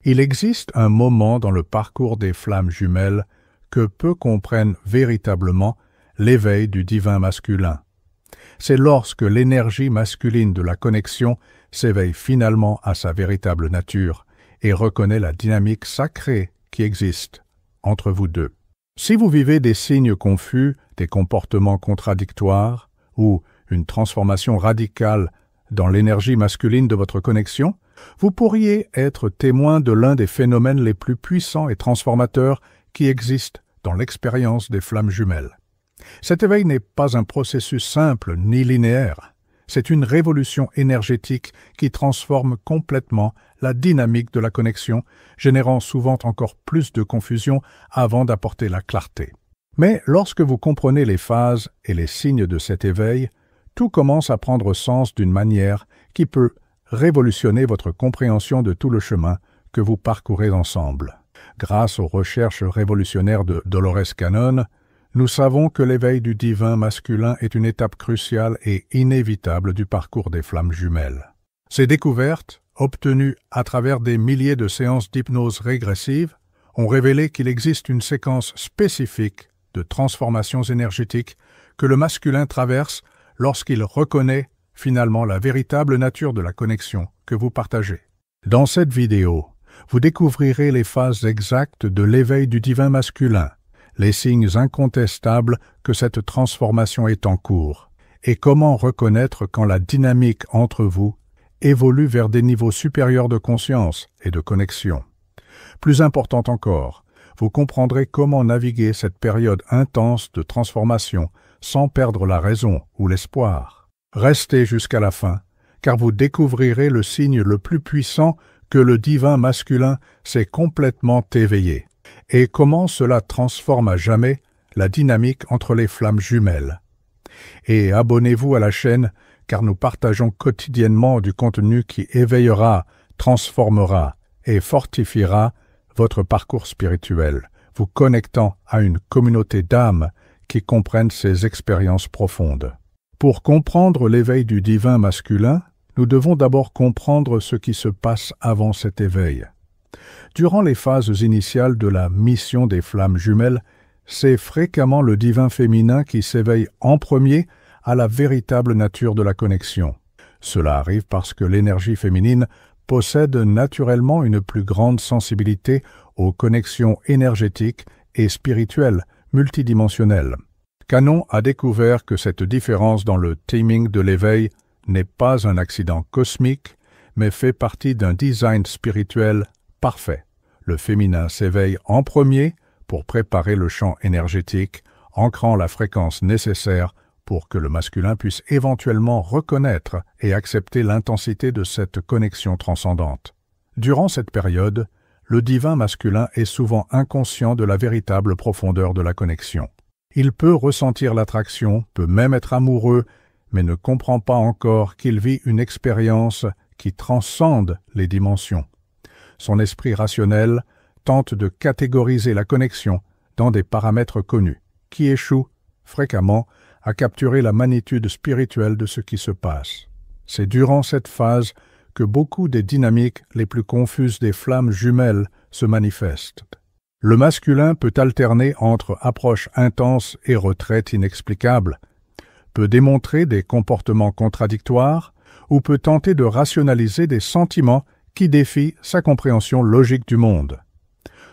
Il existe un moment dans le parcours des flammes jumelles que peu comprennent véritablement l'éveil du divin masculin. C'est lorsque l'énergie masculine de la connexion s'éveille finalement à sa véritable nature et reconnaît la dynamique sacrée qui existe entre vous deux. Si vous vivez des signes confus, des comportements contradictoires ou une transformation radicale dans l'énergie masculine de votre connexion, vous pourriez être témoin de l'un des phénomènes les plus puissants et transformateurs qui existent dans l'expérience des flammes jumelles. Cet éveil n'est pas un processus simple ni linéaire. C'est une révolution énergétique qui transforme complètement la dynamique de la connexion, générant souvent encore plus de confusion avant d'apporter la clarté. Mais lorsque vous comprenez les phases et les signes de cet éveil, tout commence à prendre sens d'une manière qui peut révolutionner votre compréhension de tout le chemin que vous parcourez ensemble. Grâce aux recherches révolutionnaires de Dolores Cannon, nous savons que l'éveil du divin masculin est une étape cruciale et inévitable du parcours des flammes jumelles. Ces découvertes, obtenues à travers des milliers de séances d'hypnose régressive, ont révélé qu'il existe une séquence spécifique de transformations énergétiques que le masculin traverse lorsqu'il reconnaît finalement la véritable nature de la connexion que vous partagez. Dans cette vidéo, vous découvrirez les phases exactes de l'éveil du divin masculin, les signes incontestables que cette transformation est en cours, et comment reconnaître quand la dynamique entre vous évolue vers des niveaux supérieurs de conscience et de connexion. Plus important encore, vous comprendrez comment naviguer cette période intense de transformation sans perdre la raison ou l'espoir. Restez jusqu'à la fin, car vous découvrirez le signe le plus puissant que le divin masculin s'est complètement éveillé, et comment cela transforme à jamais la dynamique entre les flammes jumelles. Et abonnez-vous à la chaîne, car nous partageons quotidiennement du contenu qui éveillera, transformera et fortifiera votre parcours spirituel, vous connectant à une communauté d'âmes qui comprennent ces expériences profondes. Pour comprendre l'éveil du divin masculin, nous devons d'abord comprendre ce qui se passe avant cet éveil. Durant les phases initiales de la mission des flammes jumelles, c'est fréquemment le divin féminin qui s'éveille en premier à la véritable nature de la connexion. Cela arrive parce que l'énergie féminine possède naturellement une plus grande sensibilité aux connexions énergétiques et spirituelles multidimensionnelles. Cannon a découvert que cette différence dans le timing de l'éveil n'est pas un accident cosmique, mais fait partie d'un design spirituel parfait. Le féminin s'éveille en premier pour préparer le champ énergétique, ancrant la fréquence nécessaire pour que le masculin puisse éventuellement reconnaître et accepter l'intensité de cette connexion transcendante. Durant cette période, le divin masculin est souvent inconscient de la véritable profondeur de la connexion. Il peut ressentir l'attraction, peut même être amoureux, mais ne comprend pas encore qu'il vit une expérience qui transcende les dimensions. Son esprit rationnel tente de catégoriser la connexion dans des paramètres connus, qui échouent fréquemment à capturer la magnitude spirituelle de ce qui se passe. C'est durant cette phase que beaucoup des dynamiques les plus confuses des flammes jumelles se manifestent. Le masculin peut alterner entre approche intense et retraite inexplicable, peut démontrer des comportements contradictoires ou peut tenter de rationaliser des sentiments qui défient sa compréhension logique du monde.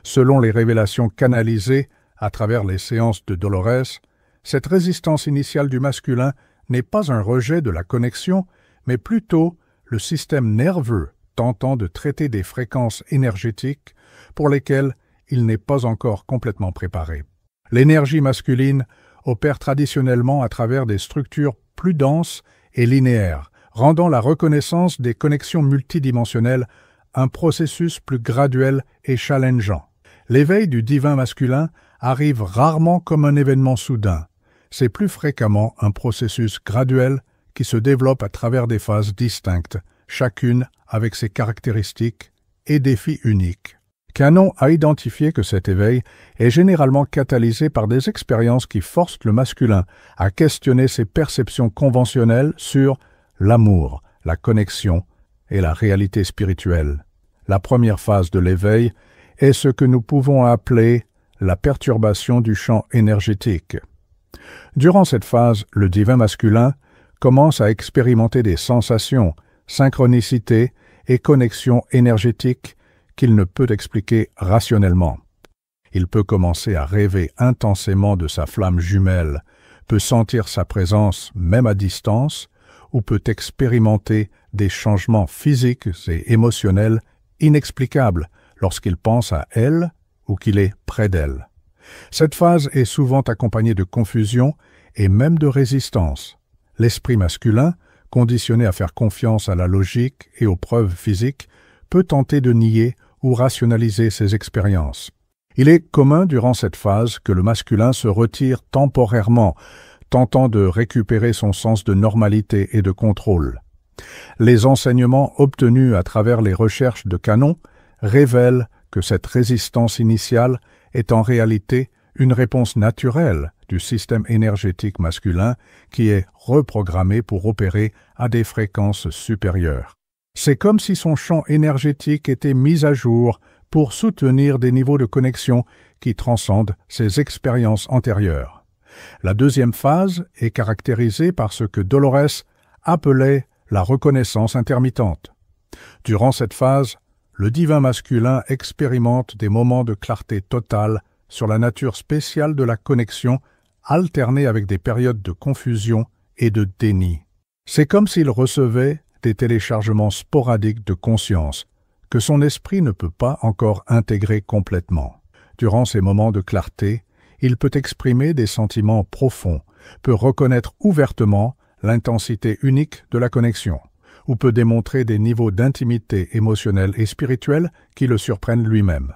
Selon les révélations canalisées à travers les séances de Dolores, cette résistance initiale du masculin n'est pas un rejet de la connexion, mais plutôt le système nerveux tentant de traiter des fréquences énergétiques pour lesquelles il n'est pas encore complètement préparé. L'énergie masculine opère traditionnellement à travers des structures plus denses et linéaires, rendant la reconnaissance des connexions multidimensionnelles un processus plus graduel et challengeant. L'éveil du divin masculin arrive rarement comme un événement soudain. C'est plus fréquemment un processus graduel qui se développe à travers des phases distinctes, chacune avec ses caractéristiques et défis uniques. Cannon a identifié que cet éveil est généralement catalysé par des expériences qui forcent le masculin à questionner ses perceptions conventionnelles sur l'amour, la connexion et la réalité spirituelle. La première phase de l'éveil est ce que nous pouvons appeler la perturbation du champ énergétique. Durant cette phase, le divin masculin commence à expérimenter des sensations, synchronicités et connexions énergétiques qu'il ne peut expliquer rationnellement. Il peut commencer à rêver intensément de sa flamme jumelle, peut sentir sa présence même à distance, ou peut expérimenter des changements physiques et émotionnels inexplicables lorsqu'il pense à elle ou qu'il est près d'elle. Cette phase est souvent accompagnée de confusion et même de résistance. L'esprit masculin, conditionné à faire confiance à la logique et aux preuves physiques, peut tenter de nier ou rationaliser ses expériences. Il est commun durant cette phase que le masculin se retire temporairement, tentant de récupérer son sens de normalité et de contrôle. Les enseignements obtenus à travers les recherches de Canon révèlent que cette résistance initiale est en réalité une réponse naturelle du système énergétique masculin qui est reprogrammé pour opérer à des fréquences supérieures. C'est comme si son champ énergétique était mis à jour pour soutenir des niveaux de connexion qui transcendent ses expériences antérieures. La deuxième phase est caractérisée par ce que Dolores appelait la reconnaissance intermittente. Durant cette phase, le divin masculin expérimente des moments de clarté totale sur la nature spéciale de la connexion, alternée avec des périodes de confusion et de déni. C'est comme s'il recevait des téléchargements sporadiques de conscience que son esprit ne peut pas encore intégrer complètement. Durant ces moments de clarté, il peut exprimer des sentiments profonds, peut reconnaître ouvertement l'intensité unique de la connexion, ou peut démontrer des niveaux d'intimité émotionnelle et spirituelle qui le surprennent lui-même.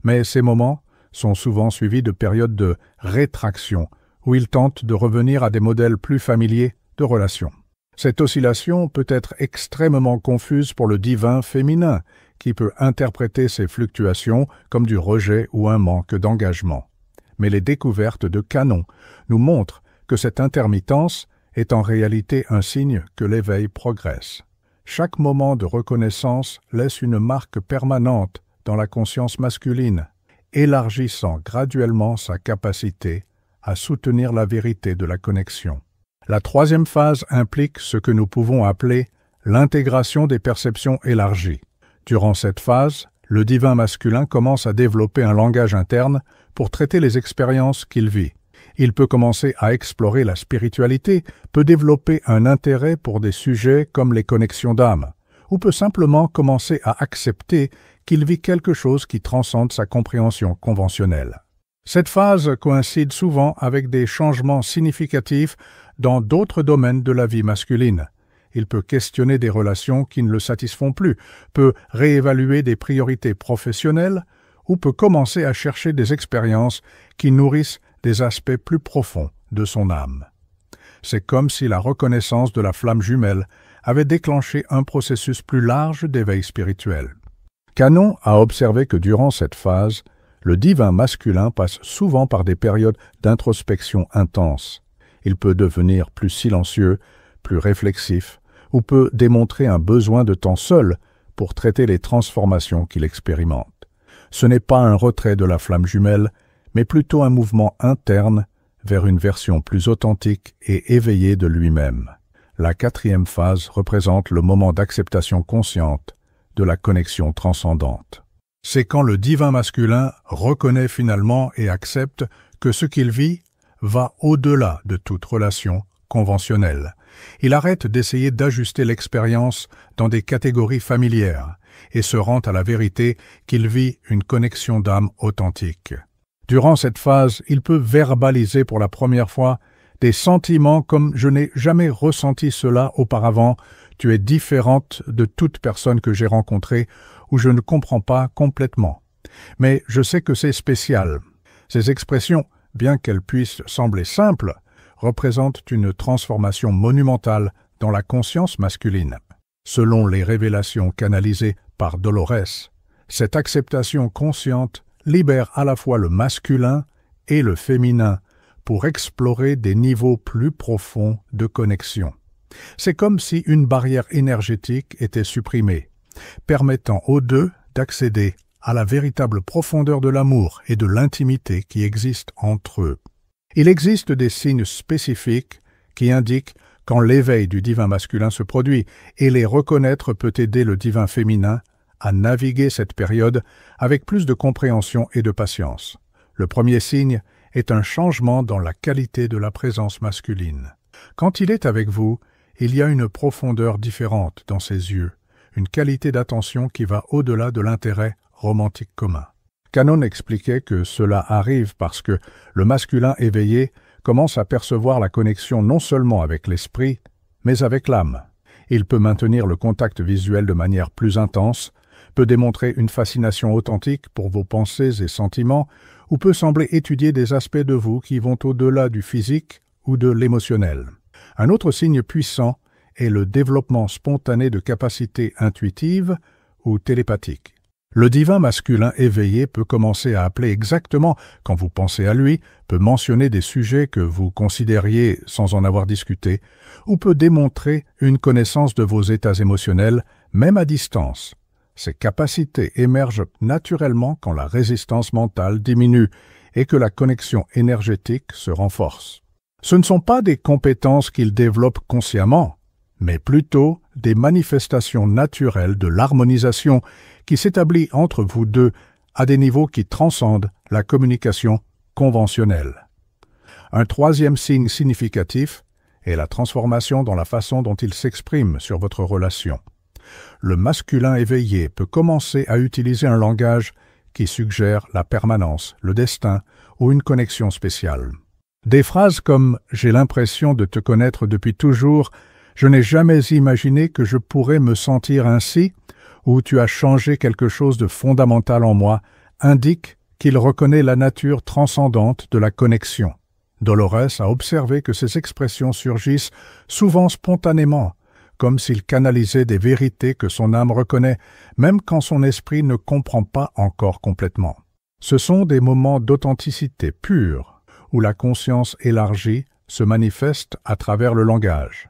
Mais ces moments sont souvent suivis de périodes de rétraction, où il tente de revenir à des modèles plus familiers de relations. Cette oscillation peut être extrêmement confuse pour le divin féminin, qui peut interpréter ces fluctuations comme du rejet ou un manque d'engagement. Mais les découvertes de Canon nous montrent que cette intermittence est en réalité un signe que l'éveil progresse. Chaque moment de reconnaissance laisse une marque permanente dans la conscience masculine, élargissant graduellement sa capacité à soutenir la vérité de la connexion. La troisième phase implique ce que nous pouvons appeler l'intégration des perceptions élargies. Durant cette phase, le divin masculin commence à développer un langage interne pour traiter les expériences qu'il vit. Il peut commencer à explorer la spiritualité, peut développer un intérêt pour des sujets comme les connexions d'âme, ou peut simplement commencer à accepter qu'il vit quelque chose qui transcende sa compréhension conventionnelle. Cette phase coïncide souvent avec des changements significatifs dans d'autres domaines de la vie masculine. Il peut questionner des relations qui ne le satisfont plus, peut réévaluer des priorités professionnelles ou peut commencer à chercher des expériences qui nourrissent des aspects plus profonds de son âme. C'est comme si la reconnaissance de la flamme jumelle avait déclenché un processus plus large d'éveil spirituel. Canon a observé que durant cette phase, le divin masculin passe souvent par des périodes d'introspection intense. Il peut devenir plus silencieux, plus réflexif, ou peut démontrer un besoin de temps seul pour traiter les transformations qu'il expérimente. Ce n'est pas un retrait de la flamme jumelle, mais plutôt un mouvement interne vers une version plus authentique et éveillée de lui-même. La quatrième phase représente le moment d'acceptation consciente de la connexion transcendante. C'est quand le divin masculin reconnaît finalement et accepte que ce qu'il vit va au-delà de toute relation conventionnelle. Il arrête d'essayer d'ajuster l'expérience dans des catégories familières et se rend à la vérité qu'il vit une connexion d'âme authentique. Durant cette phase, il peut verbaliser pour la première fois des sentiments comme « je n'ai jamais ressenti cela auparavant, tu es différente de toute personne que j'ai rencontrée ou je ne comprends pas complètement. Mais je sais que c'est spécial. » Ces expressions, bien qu'elles puissent sembler simples, représentent une transformation monumentale dans la conscience masculine. Selon les révélations canalisées par Dolores, cette acceptation consciente libère à la fois le masculin et le féminin pour explorer des niveaux plus profonds de connexion. C'est comme si une barrière énergétique était supprimée. permettant aux deux d'accéder à la véritable profondeur de l'amour et de l'intimité qui existent entre eux. Il existe des signes spécifiques qui indiquent quand l'éveil du divin masculin se produit, et les reconnaître peut aider le divin féminin à naviguer cette période avec plus de compréhension et de patience. Le premier signe est un changement dans la qualité de la présence masculine. Quand il est avec vous, il y a une profondeur différente dans ses yeux, une qualité d'attention qui va au-delà de l'intérêt romantique commun. Canon expliquait que cela arrive parce que le masculin éveillé commence à percevoir la connexion non seulement avec l'esprit, mais avec l'âme. Il peut maintenir le contact visuel de manière plus intense, peut démontrer une fascination authentique pour vos pensées et sentiments, ou peut sembler étudier des aspects de vous qui vont au-delà du physique ou de l'émotionnel. Un autre signe puissant est le développement spontané de capacités intuitives ou télépathiques. Le divin masculin éveillé peut commencer à appeler exactement quand vous pensez à lui, peut mentionner des sujets que vous considériez sans en avoir discuté, ou peut démontrer une connaissance de vos états émotionnels, même à distance. Ces capacités émergent naturellement quand la résistance mentale diminue et que la connexion énergétique se renforce. Ce ne sont pas des compétences qu'il développe consciemment, mais plutôt des manifestations naturelles de l'harmonisation qui s'établit entre vous deux à des niveaux qui transcendent la communication conventionnelle. Un troisième signe significatif est la transformation dans la façon dont il s'exprime sur votre relation. Le masculin éveillé peut commencer à utiliser un langage qui suggère la permanence, le destin ou une connexion spéciale. Des phrases comme « j'ai l'impression de te connaître depuis toujours »,« je n'ai jamais imaginé que je pourrais me sentir ainsi » ou « tu as changé quelque chose de fondamental en moi » indiquent qu'il reconnaît la nature transcendante de la connexion. Dolores a observé que ces expressions surgissent souvent spontanément, comme s'il canalisait des vérités que son âme reconnaît, même quand son esprit ne comprend pas encore complètement. Ce sont des moments d'authenticité pure, où la conscience élargie se manifeste à travers le langage.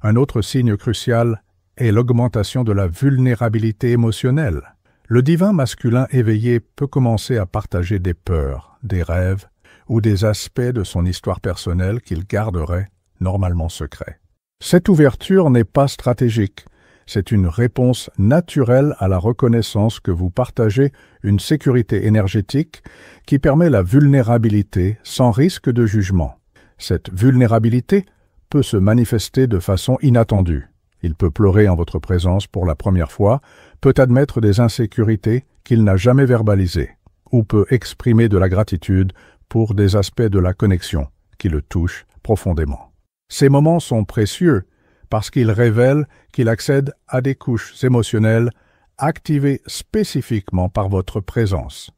Un autre signe crucial est l'augmentation de la vulnérabilité émotionnelle. Le divin masculin éveillé peut commencer à partager des peurs, des rêves ou des aspects de son histoire personnelle qu'il garderait normalement secrets. Cette ouverture n'est pas stratégique, c'est une réponse naturelle à la reconnaissance que vous partagez une sécurité énergétique qui permet la vulnérabilité sans risque de jugement. Cette vulnérabilité peut se manifester de façon inattendue. Il peut pleurer en votre présence pour la première fois, peut admettre des insécurités qu'il n'a jamais verbalisées, ou peut exprimer de la gratitude pour des aspects de la connexion qui le touchent profondément. Ces moments sont précieux parce qu'ils révèlent qu'il accède à des couches émotionnelles activées spécifiquement par votre présence.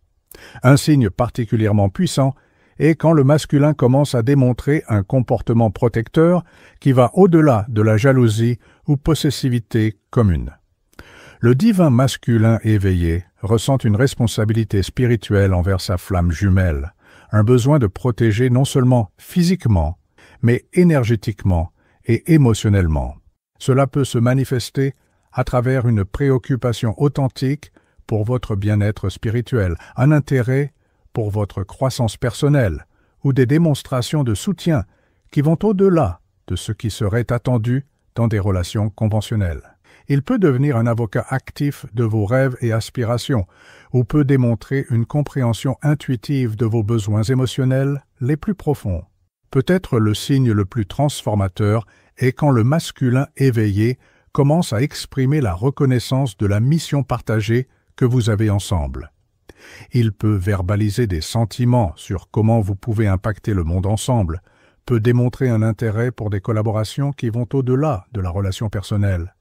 Un signe particulièrement puissant est quand le masculin commence à démontrer un comportement protecteur qui va au-delà de la jalousie ou possessivité commune. Le divin masculin éveillé ressent une responsabilité spirituelle envers sa flamme jumelle, un besoin de protéger non seulement physiquement, mais énergétiquement et émotionnellement. Cela peut se manifester à travers une préoccupation authentique pour votre bien-être spirituel, un intérêt pour votre croissance personnelle ou des démonstrations de soutien qui vont au-delà de ce qui serait attendu dans des relations conventionnelles. Il peut devenir un avocat actif de vos rêves et aspirations ou peut démontrer une compréhension intuitive de vos besoins émotionnels les plus profonds. Peut-être le signe le plus transformateur est quand le masculin éveillé commence à exprimer la reconnaissance de la mission partagée que vous avez ensemble. Il peut verbaliser des sentiments sur comment vous pouvez impacter le monde ensemble, peut démontrer un intérêt pour des collaborations qui vont au-delà de la relation personnelle,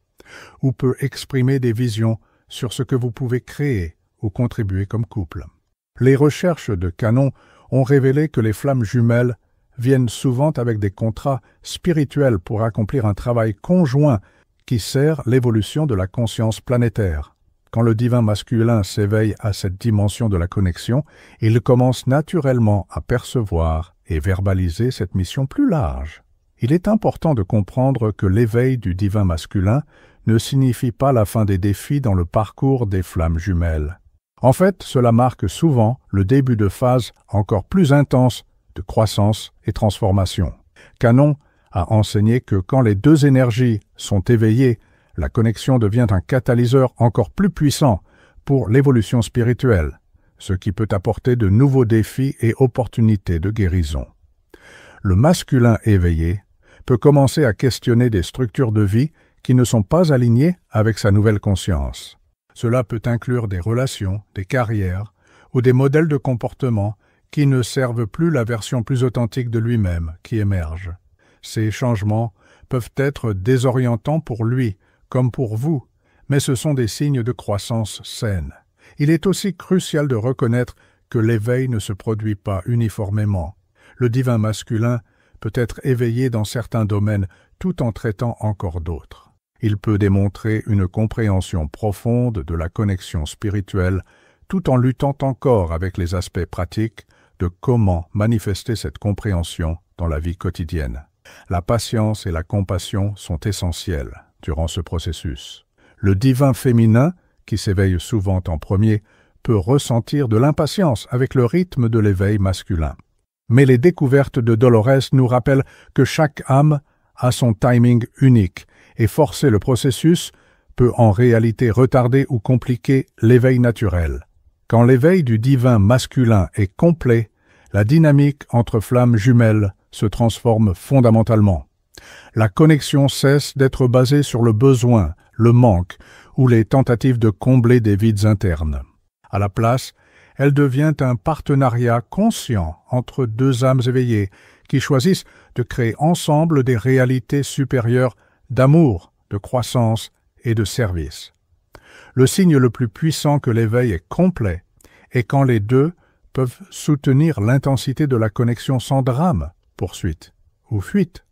ou peut exprimer des visions sur ce que vous pouvez créer ou contribuer comme couple. Les recherches de Canon ont révélé que les flammes jumelles viennent souvent avec des contrats spirituels pour accomplir un travail conjoint qui sert l'évolution de la conscience planétaire. Quand le divin masculin s'éveille à cette dimension de la connexion, il commence naturellement à percevoir et verbaliser cette mission plus large. Il est important de comprendre que l'éveil du divin masculin ne signifie pas la fin des défis dans le parcours des flammes jumelles. En fait, cela marque souvent le début de phases encore plus intenses de croissance et transformation. Canon a enseigné que quand les deux énergies sont éveillées, la connexion devient un catalyseur encore plus puissant pour l'évolution spirituelle, ce qui peut apporter de nouveaux défis et opportunités de guérison. Le masculin éveillé peut commencer à questionner des structures de vie qui ne sont pas alignées avec sa nouvelle conscience. Cela peut inclure des relations, des carrières ou des modèles de comportement qui ne servent plus la version plus authentique de lui-même qui émerge. Ces changements peuvent être désorientants pour lui comme pour vous, mais ce sont des signes de croissance saine. Il est aussi crucial de reconnaître que l'éveil ne se produit pas uniformément. Le divin masculin peut être éveillé dans certains domaines tout en traitant encore d'autres. Il peut démontrer une compréhension profonde de la connexion spirituelle tout en luttant encore avec les aspects pratiques de comment manifester cette compréhension dans la vie quotidienne. La patience et la compassion sont essentielles durant ce processus. Le divin féminin, qui s'éveille souvent en premier, peut ressentir de l'impatience avec le rythme de l'éveil masculin. Mais les découvertes de Dolores nous rappellent que chaque âme a son timing unique et forcer le processus peut en réalité retarder ou compliquer l'éveil naturel. Quand l'éveil du divin masculin est complet, la dynamique entre flammes jumelles se transforme fondamentalement. La connexion cesse d'être basée sur le besoin, le manque ou les tentatives de combler des vides internes. À la place, elle devient un partenariat conscient entre deux âmes éveillées qui choisissent de créer ensemble des réalités supérieures d'amour, de croissance et de service. Le signe le plus puissant que l'éveil est complet est quand les deux peuvent soutenir l'intensité de la connexion sans drame, poursuite ou fuite.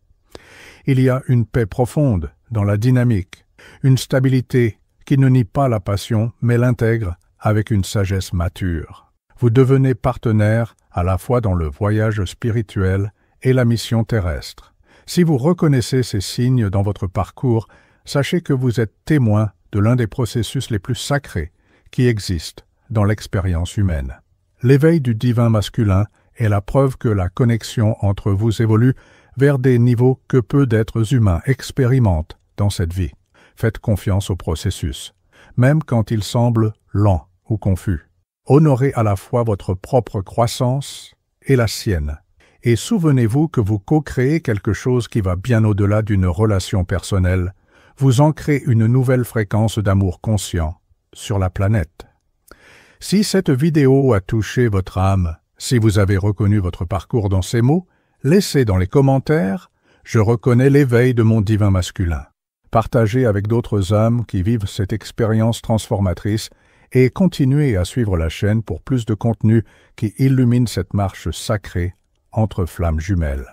Il y a une paix profonde dans la dynamique, une stabilité qui ne nie pas la passion mais l'intègre avec une sagesse mature. Vous devenez partenaire à la fois dans le voyage spirituel et la mission terrestre. Si vous reconnaissez ces signes dans votre parcours, sachez que vous êtes témoin de l'un des processus les plus sacrés qui existent dans l'expérience humaine. L'éveil du divin masculin est la preuve que la connexion entre vous évolue vers des niveaux que peu d'êtres humains expérimentent dans cette vie. Faites confiance au processus, même quand il semble lent ou confus. Honorez à la fois votre propre croissance et la sienne. Et souvenez-vous que vous co-créez quelque chose qui va bien au-delà d'une relation personnelle. Vous ancrez une nouvelle fréquence d'amour conscient sur la planète. Si cette vidéo a touché votre âme, si vous avez reconnu votre parcours dans ces mots, laissez dans les commentaires « Je reconnais l'éveil de mon divin masculin ». Partagez avec d'autres âmes qui vivent cette expérience transformatrice et continuez à suivre la chaîne pour plus de contenu qui illumine cette marche sacrée entre flammes jumelles.